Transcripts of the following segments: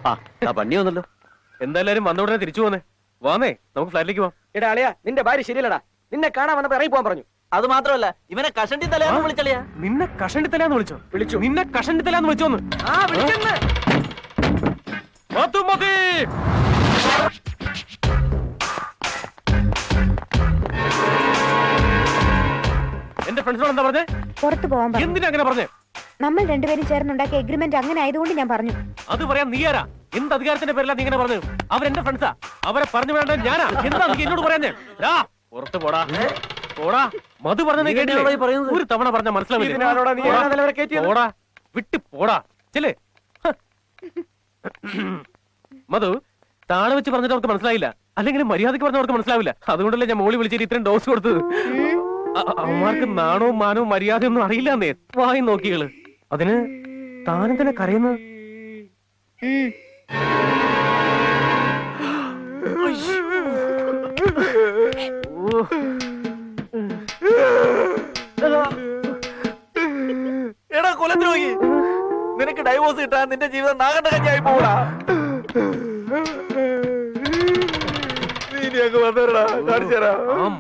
പണി വന്നല്ലോ. എന്തായാലും വന്ന ഉടനെ തിരിച്ചു പോന്നേ. വാന്നേ, നമുക്ക് ഫ്ലാറ്റിലേക്ക് പോവാം. എടാ അളിയാ, നിന്റെ ഭാര്യ ശരിയല്ലടാ. നിന്നെ കാണാൻ വന്നപ്പോ ഇറങ്ങി പോകാൻ പറഞ്ഞു. അത് മാത്രമല്ല, ഇവനെ കഷണ്ടി തലയാന്ന് വിളിച്ചളിയാ. നിന്നെ കഷണ്ടി തലാന്ന് വിളിച്ചു. നിന്നെ കഷണ്ടി തലാന്ന് വിളിച്ചോന്ന്. എന്റെ ഫ്രണ്ട്സിനോട് എന്താ പറഞ്ഞേ? പുറത്തു പോവാൻ പറഞ്ഞു. എന്തിനാ അങ്ങനെ പറഞ്ഞേ? നമ്മൾ രണ്ടുപേരും ചേർന്നുണ്ടാക്കിയ എഗ്രിമെന്റ് അങ്ങനെ ആയതുകൊണ്ട് ഞാൻ പറഞ്ഞു. അത് പറയാൻ നീ ആരാ? എന്ത് അധികാരത്തിന്റെ പേരിലാ നീ ഇങ്ങനെ പറഞ്ഞു? അവരെന്റെ ഫ്രണ്ട്സാ. അവരെ പറഞ്ഞു വേണ്ട ഞാനാ. എന്താ നീ എന്നോട് പറയാഞ്ഞേ? പുറത്ത് പോടാ. മധു പറഞ്ഞ ഒരു തവണ പറഞ്ഞ മനസ്സിലാവില്ല. വിട്ട് പോടാ. ചെല്ലേ. മധു, താഴെ വെച്ച് പറഞ്ഞിട്ട് അവർക്ക് മനസ്സിലായില്ല. അല്ലെങ്കിൽ മര്യാദക്ക് പറഞ്ഞവർക്ക് മനസ്സിലാവില്ല. അതുകൊണ്ടല്ലേ ഞാൻ മോളി വിളിച്ചിട്ട് ഇത്രയും ഡോസ് കൊടുത്തത്. അവന്മാർക്ക് നാണവും മാനവും മര്യാദയൊന്നും അറിയില്ലാന്നേ. വായി നോക്കികള്. അതിന് താനും തന്നെ കരയുന്നു. എടാ കൊലദ്രോഹി, നിനക്ക് ഡൈവോഴ്സ് കിട്ടാൻ നിന്റെ ജീവിതം നാഗണ്ട കഞ്ഞായി പോടാ.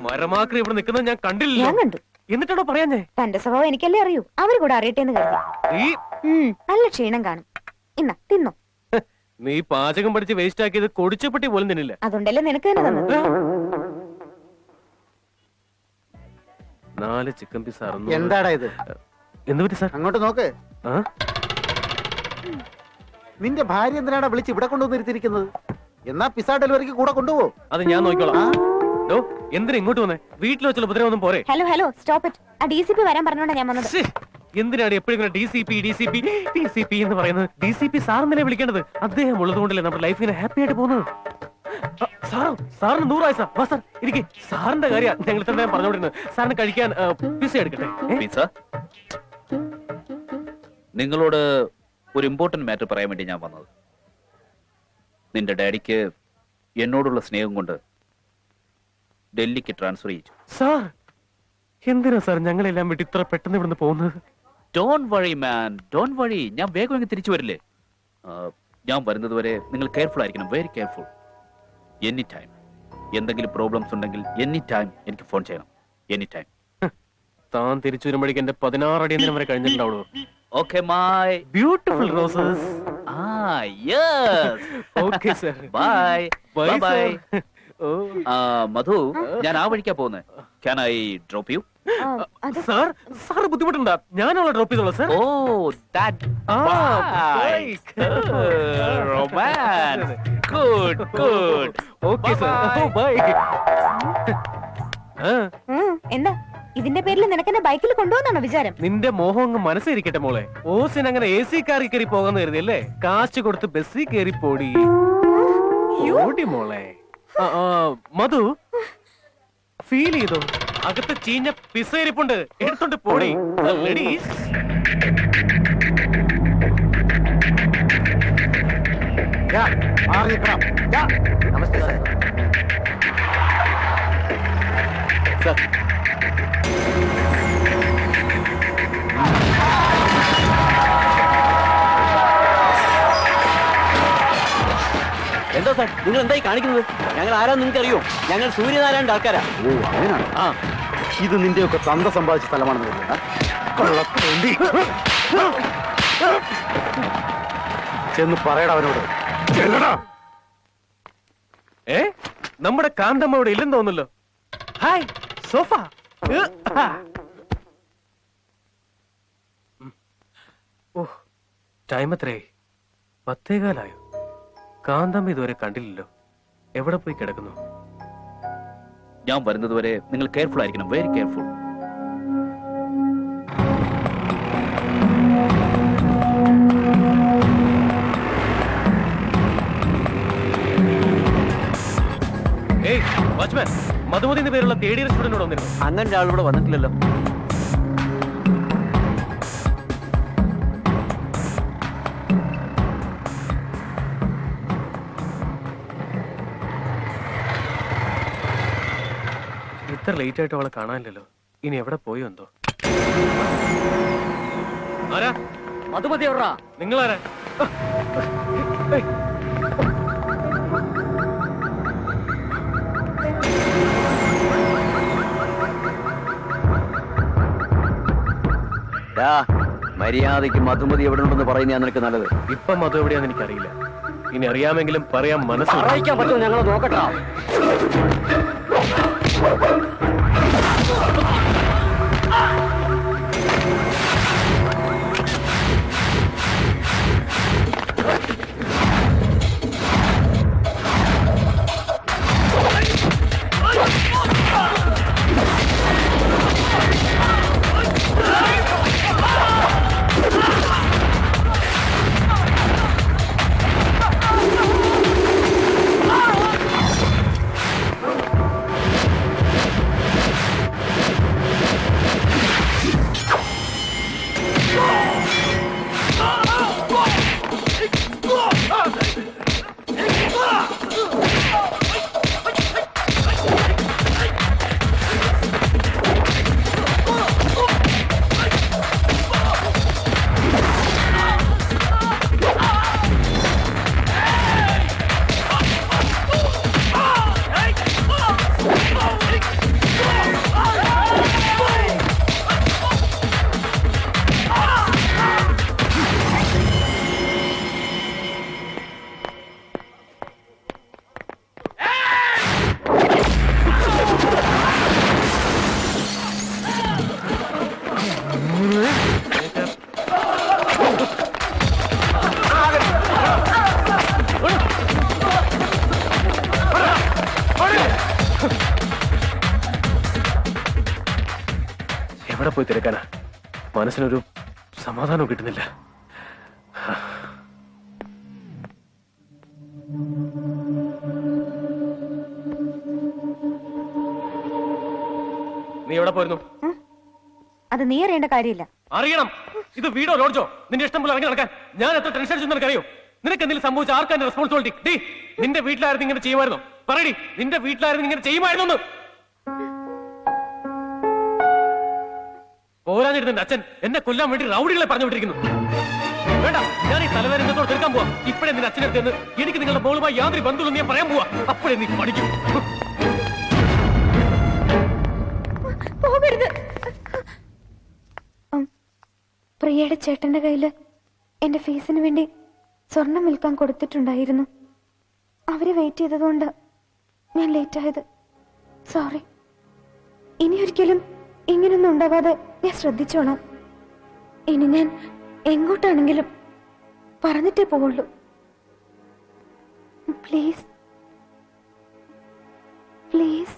മരമാക്രി ഇവിടെ നിൽക്കുന്നത് ഞാൻ കണ്ടില്ല. ഞാൻ കണ്ടു. എന്നിട്ടാണോ പറയാഞ്ഞേ? തന്റെ സ്വഭാവം എനിക്കല്ലേ അറിയൂ. അവര് കൂടെ അറിയട്ടെ എന്ന് കരുതി. നല്ല ക്ഷീണം കാണും. ഇന്ന തിന്നോ. നീ പാചകം പഠിച്ച് വേസ്റ്റ് ആക്കിയത് കൊടിച്ചപ്പെട്ടി പോലും തിന്നില്ല. അതുകൊണ്ടല്ലേ നിനക്ക് തന്നെ തന്നത്. 4 ചിക്കൻ പീസ്. എന്താടാ ഇത്? എന്ത് പറ്റി സാർ? അങ്ങോട്ട് നോക്ക്. നിന്റെ ഭാര്യ എന്തിനാണ് വിളിച്ച് ഇവിടെ കൊണ്ടുവന്നിരുത്തിരിക്കുന്നത്? എന്നാ പിസ്സ ഡെലിവറിക്ക് കൂടെ കൊണ്ടുപോകും. അത് ഞാൻ നോക്കിക്കോളാം. എന്തിനാ ഇങ്ങോട്ട് വന്നേ? വീട്ടിൽ വെച്ചുള്ള ഉപദ്രവൊന്നും പോരെ? Hello stop it. ആ DCP വരാൻ പറഞ്ഞോണ്ടാ ഞാൻ വന്നത്. എന്തിനാണ് എപ്പോഴും DCP എന്ന് പറയുന്നത്? DCP സാറിനെ വിളിക്കേണ്ടത്. അദ്ദേഹം ഉള്ളതുകൊണ്ടല്ലേ നമ്മുടെ ലൈഫിനെ ഹാപ്പി ആയിട്ട് പോകുന്നത്. സാറിന് 100 ആയി സാർ. വാ സാർ, ഇരിക്കെ. സാറിന്റെ കാര്യം ഞങ്ങൾ തന്നെ പറഞ്ഞോണ്ടിരുന്നത്. സാറിന് കഴിക്കാൻ പിസ്സ എടുക്കട്ടെ? പിസ്സ? നിങ്ങളോട് ഒരു ഇമ്പോർട്ടന്റ് മാറ്റർ പറയാൻ വേണ്ടി ഞാൻ വന്നത്. നിന്റെ ഡാഡിക്ക് എന്നോടുള്ള സ്നേഹം കൊണ്ട് ഡൽഹിക്ക് ട്രാൻസ്ഫർ ചെയ്യിച്ചു. സാർ, എന്തിനാ സാർ ഞങ്ങളെല്ലാം വിട്ട് ഇത്ര പെട്ടെന്ന് ഇവിടുന്ന് പോകുന്നത്? Don't worry man, don't worry. ഞാൻ വേഗം ഇങ്ങ് തിരിച്ചു വരില്ലേ? ഞാൻ വരുന്നത് വരെ നിങ്ങൾ കെയർഫുൾ ആയിരിക്കണം. Very careful. എനി ടൈം എന്തെങ്കിലും പ്രോബ്ലംസ് ഉണ്ടെങ്കിൽ എനി ടൈം എനിക്ക് ഫോൺ ചെയ്യണം. Any time. താൻ തിരിച്ചു വരുമ്പോഴേക്ക് എന്റെ 16 അടിയന്തരം വരെ കഴിഞ്ഞിട്ടുണ്ടാവുള്ളൂ. Okay my beautiful roses. Yes. Okay sir. Bye bye bye. Madhu, ഞാൻ ആ വഴിക്കാ പോകുന്നത്. Can I drop you? Sir ബുദ്ധിമുട്ടുണ്ട, ഞാൻ അവളെ ഡ്രോപ്പ് ചെയ്തോളാം sir. Oh that romance. Good good. Okay sir, bye. എന്താ ഇതിന്റെ പേരിൽ നിനക്കെന്നെ ബൈക്കിൽ കൊണ്ടുപോകുന്നാണോ വിചാരം? നിന്റെ മോഹം അങ്ങ് മനസ്സിരിക്കട്ടെ മോളെ. ഓസിന് അങ്ങനെ AC കാറിൽ കയറി പോകാന്ന് കരുതിയല്ലേ? കാശ് കൊടുത്ത് ബസ്സിൽ കയറി പോടി മോളെ. മധു, ഫീൽ ചെയ്തോ? അകത്ത് ചീഞ്ഞ പിസ്സ ഇരിപ്പുണ്ട്, എടുത്തോണ്ട് പോടി. ലേഡീസ്, നമസ്തേ സാർ. സാർ, എന്താ സാർ നിങ്ങൾ എന്തായി കാണിക്കുന്നത്? ഞങ്ങൾ ആരാന്ന് നിങ്ങൾക്ക് അറിയോ? ഞങ്ങൾ സൂര്യനാരായണന്റെ ആൾക്കാരാ. ഓ അങ്ങനെയാണ്. ഇത് നിന്റെയൊക്കെ തന്ത സമ്പാദിച്ച സ്ഥലമാണെന്ന് ചെന്ന് പറയടാ അവനോട്. നമ്മുടെ കാന്തമ്മ ഇവിടെ ഇല്ലെന്ന് തോന്നുന്നല്ലോ. Hi sofa. ടൈം എത്രയായി? 10:15. കാന്തമ്മ ഇതുവരെ കണ്ടില്ലല്ലോ. എവിടെ പോയി കിടക്കുന്നു? ഞാൻ വരുന്നത് വരെ നിങ്ങൾ കെയർഫുൾ ആയിരിക്കണം. Very careful. വാച്ച്മാൻ, മധുമതി എന്ന പേരുള്ള തേടി റെസ്റ്റോറന്റിനോട് വന്നിരുന്നു. അങ്ങനെ ഒരാളിവിടെ വന്നിട്ടില്ലല്ലോ. ഇത്ര ലേറ്റ് ആയിട്ട് അവളെ കാണാനില്ലല്ലോ. ഇനി എവിടെ പോയോ എന്തോ. ആരാ? മധുമതി എവിടാ? നിങ്ങളാരാ? മര്യാദയ്ക്ക് മധുമതി എവിടെ ഉണ്ടെന്ന് പറയുന്ന നിനക്ക് നല്ലത്. ഇപ്പം മധു എവിടെയാന്ന് എനിക്കറിയില്ല. ഇനി അറിയാമെങ്കിലും പറയാൻ മനസ്സ് അറിയിക്കാൻ പറ്റുമോ? ഞങ്ങൾ നോക്കട്ടാ. എവിടെ പോയി തിരക്കാനാ? മനസ്സിനൊരു സമാധാനം കിട്ടുന്നില്ല. നീ എവിടെ പോയിരുന്നു? അത് നീ അറിയേണ്ട കാര്യമില്ല. അറിയണം. ഇത് വീടോ ലോഡ്ജോ? നിന്റെ ഇഷ്ടം പോലെ ഇറങ്ങി നടക്കാൻ ഞാൻ എത്ര ടെൻഷൻ അടിച്ചെന്ന് നിനക്കറിയോ? നിനക്ക് എന്തെങ്കിലും സംഭവിച്ച ആർക്കാന്റെ റെസ്പോൺസിബിലിറ്റി? നിന്റെ വീട്ടിലായിരുന്നു ഇങ്ങനെ ചെയ്യുമായിരുന്നു? പറയടി, നിന്റെ വീട്ടിലായിരുന്നു ഇങ്ങനെ ചെയ്യുമായിരുന്നു? പോരാഞ്ഞിട്ട് നിന്റെ അച്ഛൻ എന്നെ കൊല്ലാൻ വേണ്ടി റൗഡികളെ പറഞ്ഞു വിട്ടിരിക്കുന്നു. വേണ്ട, ഞാൻ ഈ തലവേദനത്തോട് തീർക്കാൻ പോവാ. ഇപ്പഴേ നിന്റെ അച്ഛനടുത്ത് നിന്ന് എനിക്ക് നിങ്ങളുടെ മോളുമായി യാതൊരു ബന്ധുവില്ലെന്ന് ഞാൻ പറയാൻ പോവാ. അപ്പോഴേ നീ പഠിക്കും. പോകരുത്. പ്രിയയുടെ ചേട്ടന്റെ കയ്യില് എന്റെ ഫീസിന് വേണ്ടി സ്വർണം വിൽക്കാൻ കൊടുത്തിട്ടുണ്ടായിരുന്നു. അവരെ വെയിറ്റ് ചെയ്തതുകൊണ്ട് ഞാൻ ലേറ്റ് ആയത്. സോറി. ഇനി ഒരിക്കലും ഇങ്ങനൊന്നും ഉണ്ടാവാതെ ഞാൻ ശ്രദ്ധിച്ചോളാം. ഇനി ഞാൻ എങ്ങോട്ടാണെങ്കിലും പറഞ്ഞിട്ടേ പോവുള്ളൂ. Please please.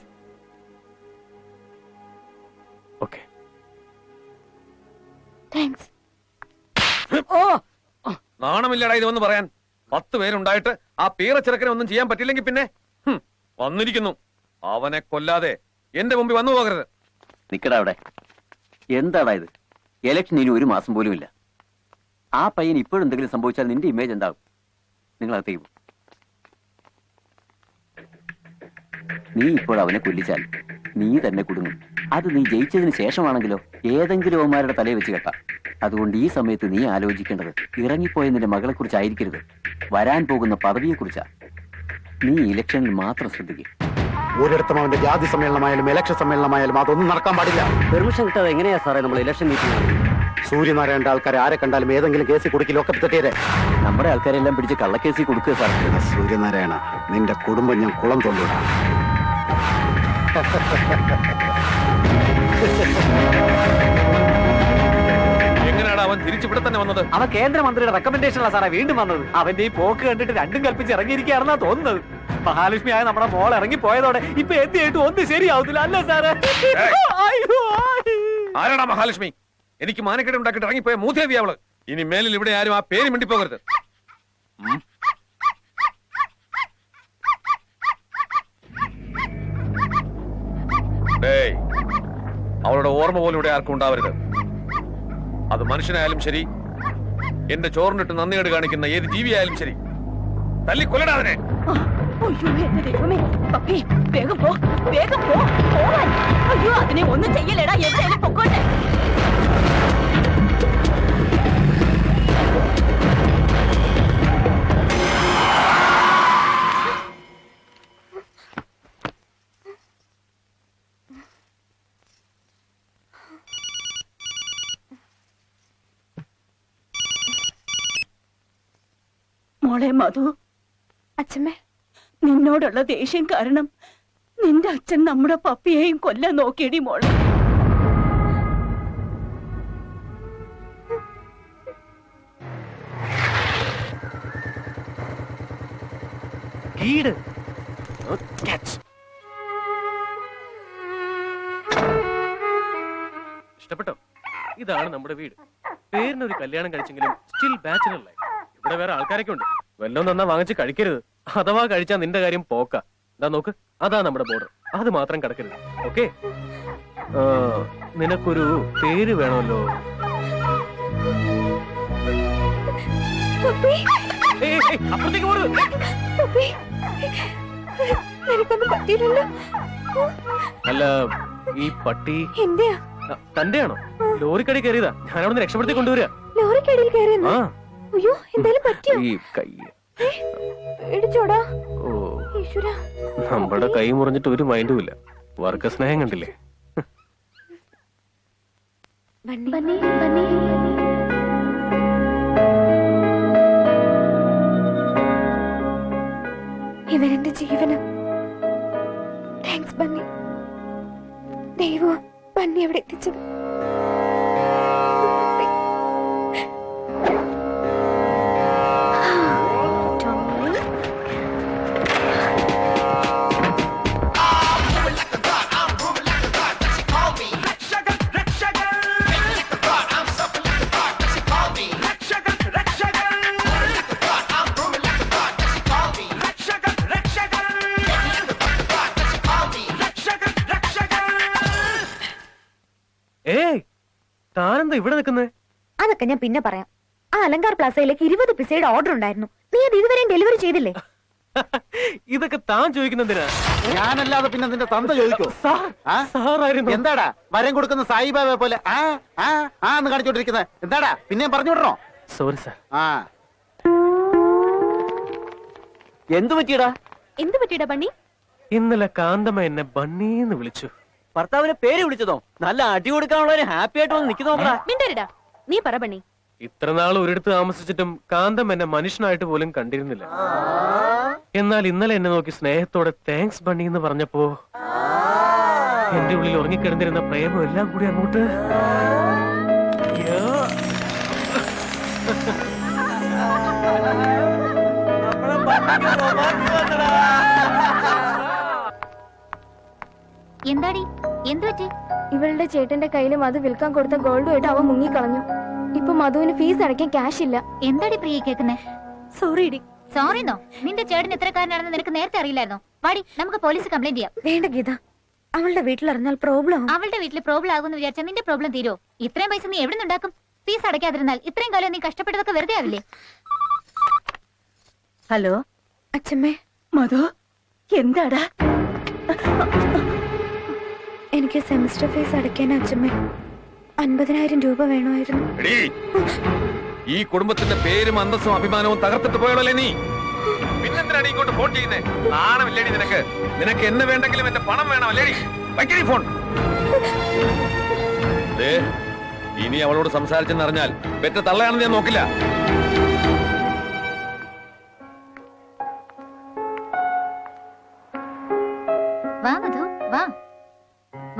ഓക്കെ. താങ്ക്സ്. നാണമില്ലടാ ഇതൊന്ന് പറയാൻ. 10 പേരുണ്ടായിട്ട് ആ പീറച്ചെറുക്കനെ ഒന്നും ചെയ്യാൻ പറ്റില്ലെങ്കിൽ പിന്നെ വന്നിരിക്കുന്നു. അവനെ കൊല്ലാതെ എന്റെ മുമ്പിൽ വന്നു പോകരുത്. നിക്കടാ അവിടെ. എന്താടാ ഇത്? ഇലക്ഷൻ ഇനി 1 മാസം പോലും ഇല്ല. ആ പയ്യൻ ഇപ്പോഴും എന്തെങ്കിലും സംഭവിച്ചാൽ നിന്റെ ഇമേജ് എന്താകും? നിങ്ങളകത്തേക്ക് പോ. നീ ഇപ്പോൾ അവനെ കൊല്ലിച്ചാൽ നീ തന്നെ കുടുങ്ങും. അത് നീ ജയിച്ചതിന് ശേഷമാണെങ്കിലോ ഏതെങ്കിലും അവന്മാരുടെ തലയെ വെച്ച് കെട്ടാം. അതുകൊണ്ട് ഈ സമയത്ത് നീ ആലോചിക്കേണ്ടത് ഇറങ്ങിപ്പോയ നിന്റെ മകളെ കുറിച്ചായിരിക്കരുത്, വരാൻ പോകുന്ന പദവിയെ കുറിച്ചാ. നീ ഇലക്ഷനിൽ മാത്രം ശ്രദ്ധിക്കും. ഒരിടത്തും അവന്റെ ജാതി സമ്മേളനമായാലും ഇലക്ഷൻ സമ്മേളനമായാലും അതൊന്നും നടക്കാൻ പാടില്ല. പെർമിഷൻ കിട്ടാതെ എങ്ങനെയാ സാറേ നമ്മൾ ഇലക്ഷൻ മീറ്റിംഗ്? സൂര്യനാരായണന്റെ ആൾക്കാർ ആരെ കണ്ടാലും ഏതെങ്കിലും കേസിൽ കൊടുക്കില്ല ഒക്കെ തെറ്റേരെ. നമ്മുടെ ആൾക്കാരെല്ലാം പിടിച്ച് കള്ളക്കേസിൽ കൊടുക്കുക സാർ. സൂര്യനാരായണ, നിന്റെ കുടുംബം ഞാൻ കുളം തൊള്ളൂടാ. എങ്ങനെയാണ് അവൻ തിരിച്ചിവിടെ തന്നെ വന്നത്? അവൻ കേന്ദ്രമന്ത്രിയുടെ റെക്കമെൻഡേഷനാണ് സാറേ വീണ്ടും വന്നത്. അവന്റെ ഈ പോക്ക് കണ്ടിട്ട് രണ്ടും കൽപ്പിച്ച് ഇറങ്ങിയിരിക്കുകയാണെന്നാ തോന്നുന്നത്. മഹാലക്ഷ്മിയായ നമ്മുടെ മോൾ ഇറങ്ങി പോയതോടെ ഇപ്പൊ എന്തിയായിട്ട് ഒന്നും ശരിയാവത്തില്ല അല്ലേ സാറേ? ആരാടാ മഹാലക്ഷ്മി? എനിക്ക് മാനക്കേട് ഉണ്ടാക്കിയിട്ട് ഇറങ്ങിപ്പോയ മൂതേവി അവള്. ഇനി മേലിൽ ഇവിടെ ആരും ആ പേര് മിണ്ടിപ്പോകരുത്. അവളുടെ ഓർമ്മ പോലും ഇവിടെ ആർക്കും ഉണ്ടാവരുത്. അത് മനുഷ്യനായാലും ശരി, എന്റെ ചോറിനിട്ട് നന്ദികേട് കാണിക്കുന്ന ഏത് ജീവിയായാലും ശരി, തല്ലിക്കൊല്ലടാ അതിനെ. അയ്യോ എന്റെ ദൈവമേ, പപ്പി വേഗം പോ, വേഗം പോ, പോവാൻ. അയ്യോ അതിനെ ഒന്നും ചെയ്യലേടാ, എവിടെയാണ് പൊക്കോട്ടെ. മോളെ മധു, അച്ഛമ്മേ, നിന്നോടുള്ള ദേഷ്യം കാരണം നിന്റെ അച്ഛൻ നമ്മുടെ പപ്പിയെയും കൊല്ലാൻ നോക്കിയടി മോളെ. ഇഷ്ടപ്പെട്ടോ? ഇതാണ് നമ്മുടെ വീട്. പേരിനൊരു കല്യാണം കഴിച്ചെങ്കിലും സ്റ്റിൽ ബാച്ചിലർ ലൈഫ്. ഇവിടെ വേറെ ആൾക്കാരൊക്കെ ഉണ്ട്. വല്ലതും നന്നാ വാങ്ങിച്ച് കഴിക്കരുത്. അഥവാ കഴിച്ചാൽ നിന്റെ കാര്യം പോക്ക. എന്താ നോക്ക്, അതാ നമ്മുടെ ബോർഡർ. അത് മാത്രം കിടക്കരുത്. ഓക്കെ? നിനക്കൊരു പേര് വേണമല്ലോ. അപ്പുറത്തേക്ക് പോകരുത്. അല്ല, ഈ പട്ടി തന്റെയാണോ? ലോറിക്കടി കയറിയതാ. ഞാൻ അവിടെ നിന്ന് രക്ഷപ്പെടുത്തി കൊണ്ടുവരിക. ലോറിക്കടിയിൽ കയറിയെന്നോ? അയ്യോ, എന്തായാലും പറ്റിയോ? ഈ കൈ ഇടിച്ചോടാ. ഓ, നമ്മുടെ കൈ മുറിഞ്ഞിട്ട് ഒരു മൈൻഡും ഇല്ല. വർഗ സ്നേഹം കണ്ടില്ലേ? ഇവനെന്റെ ജീവനം. Thanks Bunny. ദൈവം ബണ്ണി അവിടെ എത്തിച്ചത്. താനെന്താ ഇവിടെ നിൽക്കുന്നേ? അതൊക്കെ ഞാൻ പിന്നെ പറയാം. ആ അലങ്കാർ പ്ലാസയിലേക്ക് 20 പിസയുടെ ഓർഡർ ഉണ്ടായിരുന്നു. നീ അത് ഇതുവരെ ഡെലിവറി ചെയ്തില്ലേ? ഇതൊക്കെ താൻ ചോദിക്കുന്നെന്തിനാ? ഞാനല്ലാതെ പിന്നെ നിന്റെ തന്ത ചോദിക്കോ? എന്താടാ വരം കൊടുക്കുന്ന സായിബാബയെ പോലെ എന്ന് കാണിച്ചോണ്ടിരിക്കുന്നത്? എന്താടാ പിന്നെ പറഞ്ഞു വിടണോ? Sorry sir. എന്തു പറ്റിയടാ? എന്ത് പറ്റിയടാ ബണ്ണി? ഇന്നലെ കാന്തമ്മ എന്നെ ബണ്ണീന്ന് വിളിച്ചു. ഭർത്താവിനെ പേര് വിളിച്ചതോ? നല്ല അടി കൊടുക്കാനുള്ളവരെ ഹാപ്പി ആയിട്ട് വന്ന് നിൽക്കുന്നോടാ. മിണ്ടരുടാ, നീ പറ ബണ്ണി. ഇത്ര നാൾ ഒരിടത്ത് താമസിച്ചിട്ടും കാന്തം എന്നെ മനുഷ്യനായിട്ട് പോലും കണ്ടിരുന്നില്ല. എന്നാൽ ഇന്നലെ എന്നെ നോക്കി സ്നേഹത്തോടെ താങ്ക്സ് ബണ്ണി എന്ന് പറഞ്ഞപ്പോ എന്റെ ഉള്ളിൽ ഉറങ്ങിക്കിടന്നിരുന്ന പ്രേമം എല്ലാം കൂടി അങ്ങോട്ട് എന്താടി എന്ത് പറ്റി? ഇവളുടെ ചേട്ടന്റെ കയ്യിൽ മധു വിൽക്കാൻ കൊടുത്ത ഗോൾഡുമായിട്ട് അവൻ മുങ്ങിക്കളഞ്ഞു. ഇപ്പൊ മധുവിന് ഫീസ് അടയ്ക്കാൻ ക്യാഷ് ഇല്ല. എന്താടി പ്രിയ കേക്കുന്നേ? സോറി. സോറിന്നോ? നിന്റെ ചേട്ടൻ എത്രക്കാരനാണെന്ന് നിനക്ക് നേരത്തെ അറിയില്ലായിരുന്നോ? വാടി, നമുക്ക് പോലീസ് കംപ്ലൈന്റ് ചെയ്യാം. വേണ്ട ഗീത, അവളുടെ വീട്ടിൽ അറിഞ്ഞാൽ പ്രോബ്ലം. അവളുടെ വീട്ടിൽ പ്രോബ്ലം ആകുമെന്ന് വിചാരിച്ചാൽ നിന്റെ പ്രോബ്ലം തീരോ? ഇത്രയും പൈസ നീ എവിടെ നിന്നുണ്ടാക്കും? ഫീസ് അടയ്ക്കാതിരുന്നാൽ ഇത്രയും കാലം നീ കഷ്ടപ്പെട്ടതൊക്കെ വെറുതെ ആവില്ലേ? ഹലോ അച്ഛമ്മേ. മധു, എന്താടാ? എനിക്ക് സെമിസ്റ്റർ ഫീസ് അടയ്ക്കാൻ അച്ഛമ്മേ 50,000 രൂപ വേണമായിരുന്നു. ഈ കുടുംബത്തിന്റെ പേരും അന്തസ്സും അഭിമാനവും തകർത്തിട്ട് പോയോളല്ലേ നീ? പിന്നെന്തിനാണ് ഇങ്ങോട്ട് ഫോൺ ചെയ്യുന്നേ? നാണമില്ലേടി നിനക്ക്? നിനക്ക് എന്നെ വേണ്ടെങ്കിലും എന്റെ പണം വേണമല്ലേടി? വയ്ക്കടി ഫോൺ. ഇനി അവളോട് സംസാരിച്ചെന്നറിഞ്ഞാൽ പെറ്റ തള്ളയാണെന്ന് ഞാൻ നോക്കില്ല. വാ മധു, വാ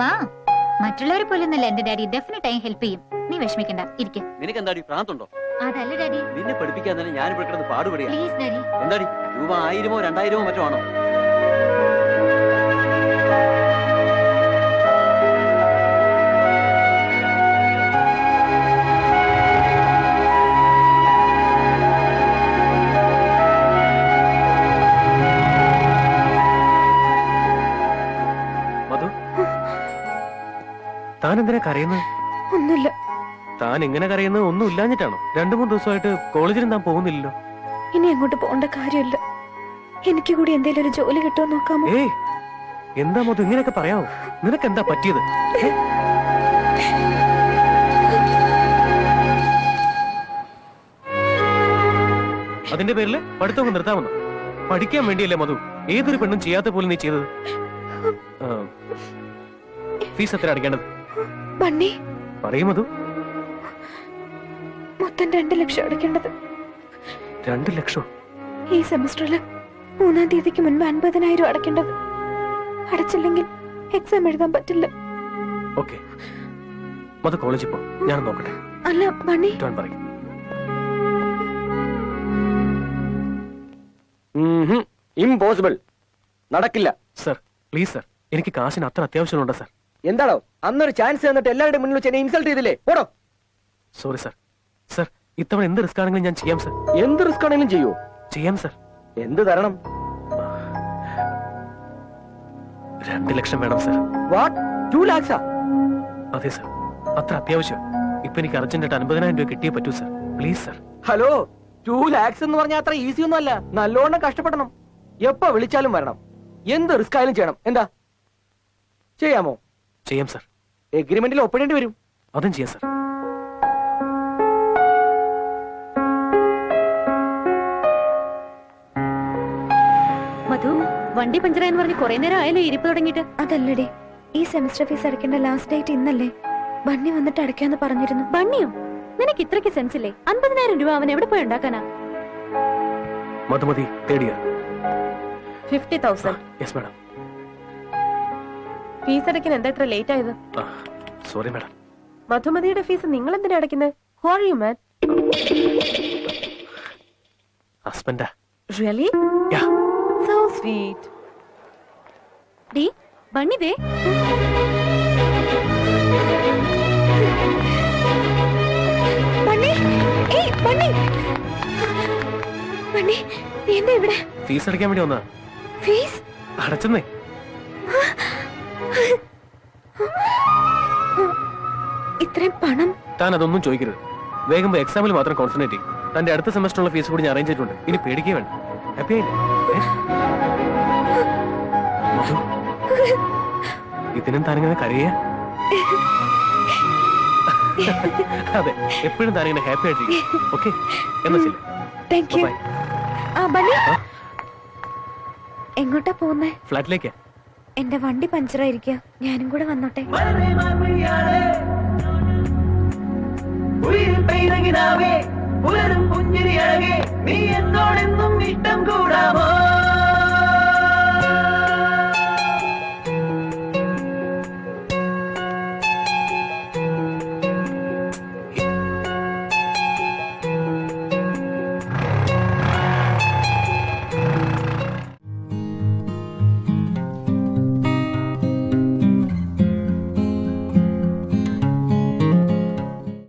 വാ. മറ്റുള്ളവരെ പോലൊന്നല്ല എന്റെ ഡാഡി. ഡെഫിനറ്റ് ആയി ഹെൽപ്പ് ചെയ്യും. നീ വിഷമിക്കണ്ട, ഇരിക്കെ. നിനക്ക് എന്താടി പ്രാന്തുണ്ടോ? അതല്ല ഡാഡി, നിന്നെ പഠിപ്പിക്കാൻ തന്നെ ഞാൻ ഇവിടെ കിടന്ന് പാടുപെടുക. Please daddy. എന്താടി രൂപ 1000-ഓ 2000-ഓ മറ്റോ ആണോ? മധു, താൻ എന്തിനാ കരയുന്നത്? ഒന്നുമില്ല. താൻ ഇങ്ങനെ കരയുന്നത് ഒന്നും ഇല്ലാഞ്ഞിട്ടാണോ? 2-3 ദിവസമായിട്ട് കോളേജിൽ താൻ പോകുന്നില്ലല്ലോ. ഇനി അങ്ങോട്ട് പോകേണ്ട കാര്യമില്ല. എനിക്ക് കൂടി എന്തെങ്കിലും ഒരു ജോലി കിട്ടുമോ നോക്കാമോ? ഏയ്, എന്താ മധു ഇങ്ങനെയൊക്കെ പറയാമോ? നിനക്ക് എന്താ പറ്റിയത്? അതിന്റെ പേരില് പഠിത്തം നിർത്താമെന്നോ? പഠിക്കാൻ വേണ്ടിയല്ലേ മധു ഏതൊരു പെണ്ണും ചെയ്യാത്ത പോലും നീ ചെയ്തത്? ഫീസ് എത്ര അടയ്ക്കേണ്ടത്? ബണ്ണി പറയും മധു. മൊത്തം 2 ലക്ഷം അടയ്ക്കേണ്ടത്. 2 ലക്ഷം? ഈ സെമസ്റ്ററിൽ 3-ാം തീയതിക്ക് മുൻപ് 50,000 അടയ്ക്കേണ്ടത്. അടച്ചില്ലെങ്കിൽ എക്സാം എഴുതാൻ പറ്റില്ല. ഓക്കെ, മധു കോളേജിൽ പോ, ഞാൻ നോക്കട്ടെ. അല്ല ബണ്ണി, പറയും. ഇംപോസിബിൾ, നടക്കില്ല. സർ പ്ലീസ് സർ, എനിക്ക് കാശിന് അത്ര അത്യാവശ്യമുണ്ടോ സർ? എന്താണോ അന്നൊരു ചാൻസ് തന്നിട്ട് എല്ലാവരുടെ മുന്നിൽ വെച്ച് എന്നെ ഇൻസൾട്ട് ചെയ്തില്ലേ? ഓടോ. Sorry sir. സർ ഇത്തവണ എന്ത് റിസ്ക് ആണെങ്കിലും ഞാൻ ചെയ്യാം സർ. എന്ത് റിസ്ക് ആണെങ്കിലും ചെയ്യൂ? ചെയ്യാം സർ. എന്ത് തരണം? 2 ലക്ഷം വേണം സർ. What, 2 lakhs? അതെ സർ, അത്ര അത്യാവശ്യം. ഇപ്പൊ എനിക്ക് അർജന്റായിട്ട് 50,000 രൂപ കിട്ടിയേ പറ്റൂ sir. Please sir. Hello, 2 lakhs എന്ന് പറഞ്ഞാൽ അത്ര ഈസി ഒന്നും അല്ല. നല്ലോണം കഷ്ടപ്പെടണം. എപ്പോ വിളിച്ചാലും വരണം. എന്ത് റിസ്ക് ആയാലും ചെയ്യണം. എന്താ ചെയ്യാമോ? ചെയ്യാം സർ. എഗ്രിമെന്റിൽ ഒപ്പിടേണ്ടി വരും. അതും ചെയ്യാം സർ. മധു, വണ്ടി പഞ്ചറായെന്ന് പറഞ്ഞ് കുറെ നേരം ആയാലും ഇരിപ്പ് തുടങ്ങിയിട്ട്. അതല്ലടി, ഈ സെമസ്റ്റർ ഫീസ് അടയ്ക്കേണ്ട ലാസ്റ്റ് ഡേറ്റ് ഇന്നല്ലേ. ബണ്ണി വന്നിട്ട് അടയ്ക്കാന്ന് പറഞ്ഞിരുന്നു. ബണ്ണിയോ? നിനക്ക് ഇത്രയ്ക്ക് സെൻസ് ഇല്ലേ? 50,000 രൂപ അവൻ എവിടെ പോയി ഉണ്ടാക്കാനാ? മധുമതി തേടിയ 50,000. Yes madam. ഫീസ് അടയ്ക്കാൻ എന്താ ഇത്ര ലേറ്റ് ആയത്? Sorry madam. മധുമതിയുടെ ഫീസ് നിങ്ങൾ എന്തിനാ അടയ്ക്കുന്നത്? Who are you man? ഹസ്ബൻഡാ. റിയലി? യാ. So sweet. ഡി ബണ്ണി ദേ. ബണ്ണി, ഏയ് ബണ്ണി. ബണ്ണി, നീ എന്താ ഇവിടെ? ഫീസ് അടയ്ക്കാൻ വേണ്ടി വന്നാ. ഫീസ് അടച്ചെന്നേ. ഇത്രയും പണം? താൻ അതൊന്നും ചോദിക്കരുത്. വേഗം എക്സാമിൽ മാത്രം കോൺസെൻട്രേറ്റ് ചെയ്യും. തന്റെ അടുത്ത സെമസ്റ്ററിലുള്ള ഫീസ് കൂടി ഞാൻ അറേഞ്ച് ചെയ്തിട്ടുണ്ട്. ഇനി പേടിക്കേ വേണ്ട. ഹാപ്പി ആയില്ലേ? ഇതിനും താനിങ്ങനെ കരയ? അതെ, എപ്പോഴും താനിങ്ങനെ ഹാപ്പി ആയിട്ടിരിക്കും. ഓക്കെ, എന്നാ ശരി. Thank you. ആ ബണ്ണി, എങ്ങോട്ടാ പോകുന്നേ? ഫ്ലാറ്റിലേക്കാ. എന്റെ വണ്ടി പഞ്ചറായിരിക്കുക, ഞാനും കൂടെ വന്നോട്ടെ? പുലരും പുഞ്ചിരി അഴകേ, നീ എന്നോടെന്നും ഇഷ്ടം